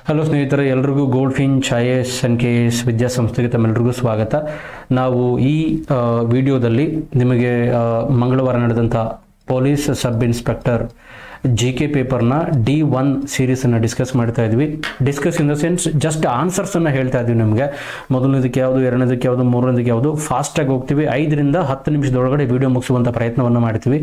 Hello ಸ್ನೇಹಿತರೆ, ಎಲ್ರಿಗೂ gold Finch IAS and KS ವಿದ್ಯಾಸಂಸ್ಥೆಗೆ ತಮ್ಮೆಲ್ಲರಿಗೂ ಸ್ವಾಗತ. ನಾವು ಈ ವಿಡಿಯೋದಲ್ಲಿ ನಿಮಗೆ ಮಂಗಳವಾರ ನಡೆದಂಥ ಪೊಲೀಸ್ ಸಬ್ ಇನ್ಸ್ಪೆಕ್ಟರ್ GK ಪೇಪರ್ನ D1 ಸೀರೀಸನ್ನು ಡಿಸ್ಕಸ್ ಮಾಡ್ತಾ ಇದ್ವಿ. Discuss in the sense just ಆನ್ಸರ್ಸನ್ನು ಹೇಳ್ತಾ ಇದ್ವಿ ನಿಮಗೆ. ಮೊದಲನೇದಕ್ಕೆ ಯಾವುದು, ಎರಡನೇದಕ್ಕೆ ಯಾವುದು, ಮೂರನೇದಕ್ಕೆ ಯಾವುದು, ಫಾಸ್ಟಾಗಿ ಹೋಗ್ತೀವಿ. 5 ರಿಂದ 10 ನಿಮಿಷದೊಳಗಡೆ ವಿಡಿಯೋ ಮುಗಿಸುವಂಥ ಪ್ರಯತ್ನವನ್ನು ಮಾಡ್ತೀವಿ.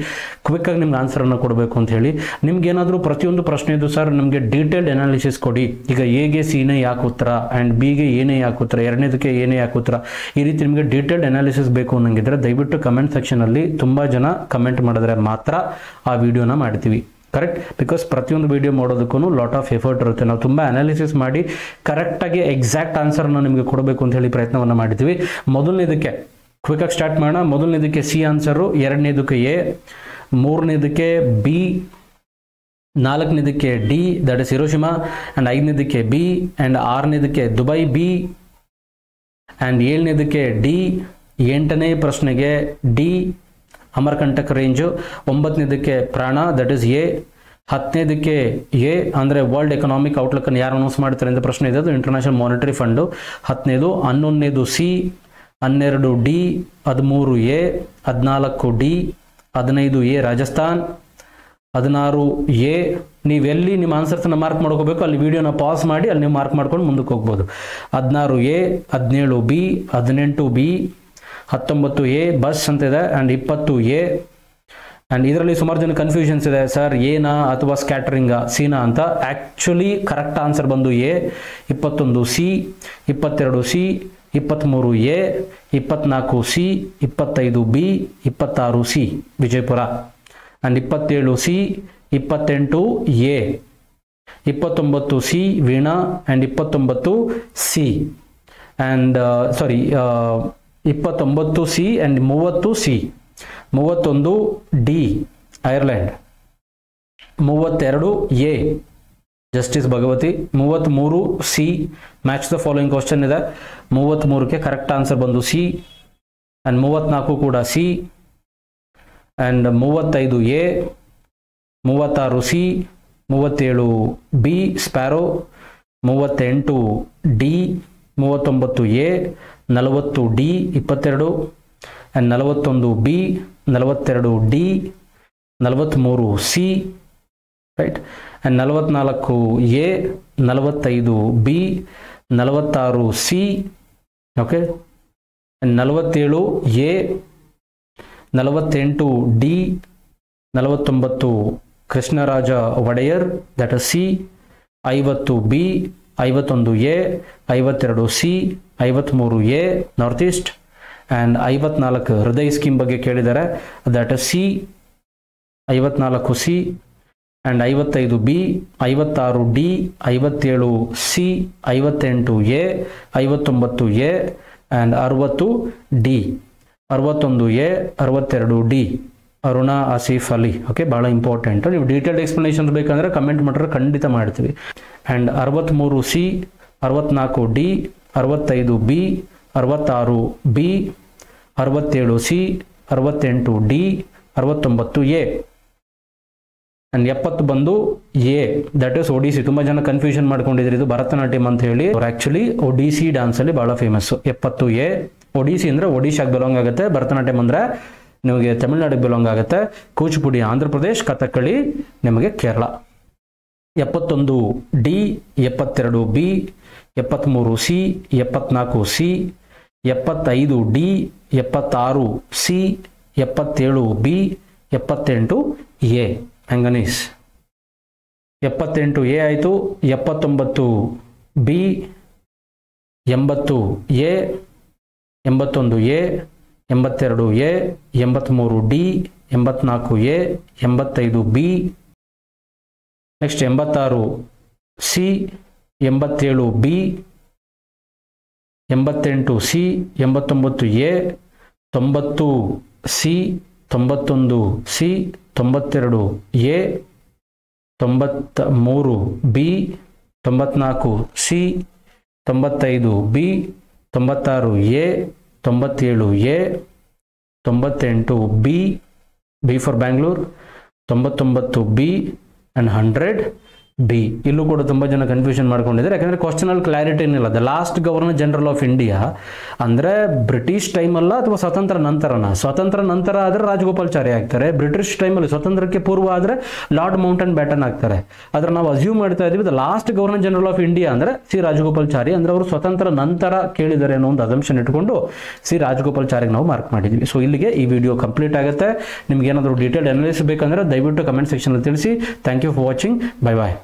ಕ್ವಿಕ್ಕಾಗಿ ನಿಮ್ಗೆ ಆನ್ಸರನ್ನು ಕೊಡಬೇಕು ಅಂತ ಹೇಳಿ. ನಿಮ್ಗೇನಾದರೂ ಪ್ರತಿಯೊಂದು ಪ್ರಶ್ನೆ ಇದು ಸರ್ ನಮಗೆ ಡೀಟೇಲ್ಡ್ ಅನಾಲಿಸಿಸ್ ಕೊಡಿ, ಈಗ ಎಗೆ ಸಿನೇ ಯಾಕೆ ಉತ್ತರ ಆ್ಯಂಡ್ ಬಿಗೆ ಏನೇ ಯಾಕೆ ಉತ್ತರ, ಎರಡನೇದಕ್ಕೆ ಏನೇ ಯಾಕೆ ಉತ್ತರ, ಈ ರೀತಿ ನಿಮಗೆ ಡೀಟೇಲ್ಡ್ ಅನಾಲಿಸಿಸ್ ಬೇಕು ಅನ್ನಂಗಿದ್ರೆ ದಯವಿಟ್ಟು ಕಮೆಂಟ್ ಸೆಕ್ಷನಲ್ಲಿ ತುಂಬ ಜನ ಕಮೆಂಟ್ ಮಾಡಿದ್ರೆ ಮಾತ್ರ ಆ ವಿಡಿಯೋನ ಮಾಡ್ತೀವಿ. ಕರೆಕ್ಟ್? ಬಿಕಾಸ್ ಪ್ರತಿಯೊಂದು ವಿಡಿಯೋ ಮಾಡೋದಕ್ಕೂ ಲಾಟ್ ಆಫ್ ಎಫರ್ಟ್ ಇರುತ್ತೆ. ನಾವು ತುಂಬ ಅನಾಲಿಸಿಸ್ ಮಾಡಿ ಕರೆಕ್ಟಾಗಿ ಎಕ್ಸಾಕ್ಟ್ ಆನ್ಸರ್ನ ನಿಮಗೆ ಕೊಡಬೇಕು ಅಂತ ಹೇಳಿ ಪ್ರಯತ್ನವನ್ನು ಮಾಡಿದ್ವಿ. ಮೊದಲನೇದಕ್ಕೆ ಕ್ವಿಕ್ಕಾಗಿ ಸ್ಟಾರ್ಟ್ ಮಾಡೋಣ. ಮೊದಲನೇದಕ್ಕೆ ಸಿ ಆನ್ಸರು, ಎರಡನೇದಕ್ಕೆ ಎ, ಮೂರನೇದಕ್ಕೆ ಬಿ, ನಾಲ್ಕನೇದಕ್ಕೆ D that is Hiroshima and ಐದನೇದಕ್ಕೆ ಬಿ ಆ್ಯಂಡ್ ಆರನೇದಕ್ಕೆ ದುಬೈ ಬಿ ಆ್ಯಂಡ್ ಏಳನೇದಕ್ಕೆ ಡಿ, ಎಂಟನೇ ಪ್ರಶ್ನೆಗೆ ಡಿ ಅಮರ್ಕಂಟಕ್ ರೇಂಜು, ಒಂಬತ್ತನೇದಕ್ಕೆ ಪ್ರಾಣ ದಟ್ ಇಸ್ ಎ, ಹತ್ತನೇದಕ್ಕೆ ಎ ಅಂದರೆ ವರ್ಲ್ಡ್ ಎಕನಾಮಿಕ್ ಔಟ್ಲುಕ್ಕನ್ನು ಯಾರು ಅನೌನ್ಸ್ ಮಾಡ್ತಾರೆ ಅಂತ ಪ್ರಶ್ನೆ ಇದೆ, ಅದು ಇಂಟರ್ನ್ಯಾಷನಲ್ ಮಾನಿಟರಿ ಫಂಡು. ಹತ್ತನೇದು, ಹನ್ನೊಂದನೇದು C, 12 D, 13 A, 14 D, 15 A Rajasthan, 16 A. ನೀವೆಲ್ಲಿ ನಿಮ್ಮ ಆನ್ಸರ್ಸನ್ನು ಮಾರ್ಕ್ ಮಾಡ್ಕೋಬೇಕು ಅಲ್ಲಿ ವಿಡಿಯೋನ ಪಾಸ್ ಮಾಡಿ ಅಲ್ಲಿ ನೀವು ಮಾರ್ಕ್ ಮಾಡ್ಕೊಂಡು ಮುಂದಕ್ಕೆ ಹೋಗ್ಬೋದು. 16 A, 17 B, 18 B, 19 A bus ಅಂತಿದೆ ಆ್ಯಂಡ್ 20 ಎ. ಆ್ಯಂಡ್ ಇದರಲ್ಲಿ ಸುಮಾರು ಜನ ಕನ್ಫ್ಯೂಷನ್ಸ್ ಇದೆ, ಸರ್ ಏನಾ ಅಥವಾ ಸ್ಕ್ಯಾಟರಿಂಗಾ ಸೀನಾ ಅಂತ. ಆ್ಯಕ್ಚುಲಿ ಕರೆಕ್ಟ್ ಆನ್ಸರ್ ಬಂದು A. 21 C, 22 C, 23 A, 24 C, 25 B, 26 C Vijayapura and 27 C, 28 A, 29 C Veena and 29 C and 29 C and 30 C, 31 D Ireland, 32 A justice Bhagwati, 33 C match the following question ಇದೆ. 33ಕ್ಕೆ correct answer ಬಂದು C and 34 ಕೂಡ C and 35 A, 36 C, 37 B sparrow, 38 D, 39 A, 40 D 22 and 41 B, 42 D, 43 C right and 44 A, 45 B, 46 C okay and 47 A, 48 D, 49 Krishnaraja Wodeyar that is C, 50 B, 51 A, 52 C, 53 A North East and 54 Hriday scheme ಬಗ್ಗೆ ಕೇಳಿದ್ದಾರೆ that is C, 54 C and 55 B, 56 D, 57 C, 58 A, 59 A and 60 D, 61 A, 62 D Aruna Asif Ali. Okay, ಭಾಳ important. ನೀವು detailed explanations ಬೇಕಂದರೆ comment ಮಾಡಿದ್ರೆ ಖಂಡಿತ ಮಾಡ್ತೀವಿ. And 63 C, 64 D, 65 B, 66 B, 67 C, 68 D, 69 A and 70 ಬಂದು A that is ಒಡಿಸಿ. ತುಂಬ ಜನ confusion ಮಾಡ್ಕೊಂಡಿದ್ರು ಇದು ಭರತನಾಟ್ಯಂ ಅಂತ ಹೇಳಿ. ಅವ್ರು ಆ್ಯಕ್ಚುಲಿ ಒಡಿಸಿ ಡ್ಯಾನ್ಸಲ್ಲಿ ಭಾಳ ಫೇಮಸ್ಸು. 70 ಎ ಒಡಿಸಿ ಅಂದರೆ ಒಡಿಶಾಗೆ ಬಿಲಾಂಗ್ ಆಗುತ್ತೆ, ಭರತನಾಟ್ಯಂ ಅಂದರೆ ನಿಮಗೆ ತಮಿಳ್ನಾಡಿಗೆ ಬಿಲಾಂಗ್ ಆಗುತ್ತೆ, ಕೂಚಿಪುಡಿ ಆಂಧ್ರ ಪ್ರದೇಶ್, ಕಥಕ್ಕಳಿ ನಿಮಗೆ Kerala. 71 D, 72 B, 73 C, 74 C, 75 D, 76 C, 77 B, 78 A manganese. 78 A ಆಯಿತು, 79 B, 80 A, 81 A, 82 A, 83 D, 84 A, 85 B, next 86 C, 87 B, 88 C, 89 A, 90 C, 91 C, 92 A, 93 B, 94 C, 95 B, 96 A, 97 A, 98 B, B for Bangalore, 99 B and 100 B. ಇಲ್ಲೂ ಕೂಡ ತುಂಬ ಜನ confusion ಮಾಡ್ಕೊಂಡಿದ್ದಾರೆ, ಯಾಕಂದರೆ ಕ್ವಶನಲ್ಲಿ clarity ಏನಿಲ್ಲ. The last governor general of India ಅಂದರೆ British ಟೈಮಲ್ಲ ಅಥವಾ ಸ್ವತಂತ್ರ ನಂತರನ? ಸ್ವತಂತ್ರ ನಂತರ ಆದರೆ ರಾಜಗೋಪಾಲಾಚಾರಿ ಆಗ್ತಾರೆ, ಬ್ರಿಟಿಷ್ ಟೈಮಲ್ಲಿ ಸ್ವತಂತ್ರಕ್ಕೆ ಪೂರ್ವ ಆದರೆ ಲಾರ್ಡ್ ಮೌಂಟನ್ ಬ್ಯಾಟನ್ ಆಗ್ತಾರೆ. ಆದರೆ ನಾವು ಅಸ್ಯೂಮ್ ಮಾಡ್ತಾ ಇದ್ದೀವಿ the last governor general of India ಅಂದರೆ ಸಿ ರಾಜಗೋಪಾಲಾಚಾರಿ, ಅಂದರೆ ಅವರು ಸ್ವತಂತ್ರ ನಂತರ ಕೇಳಿದ್ದಾರೆ ಅನ್ನೋ ಒಂದು ಅಸಂಪ್ಷನ್ ಇಟ್ಕೊಂಡು ಸಿ ರಾಜಗೋಪಾಲಾಚಾರಿಗೆ ನಾವು ಮಾರ್ಕ್ ಮಾಡಿದ್ವಿ. ಸೊ ಇಲ್ಲಿಗೆ ಈ ವಿಡಿಯೋ ಕಂಪ್ಲೀಟ್ ಆಗುತ್ತೆ. ನಿಮ್ಗೆ ಏನಾದರೂ ಡೀಟೇಲ್ ಅನಾಲಿಸಿಸ್ ಬೇಕಂದ್ರೆ ದಯವಿಟ್ಟು ಕಮೆಂಟ್ ಸೆಕ್ಷನಲ್ಲಿ ತಿಳಿಸಿ. Thank you for watching. Bye bye.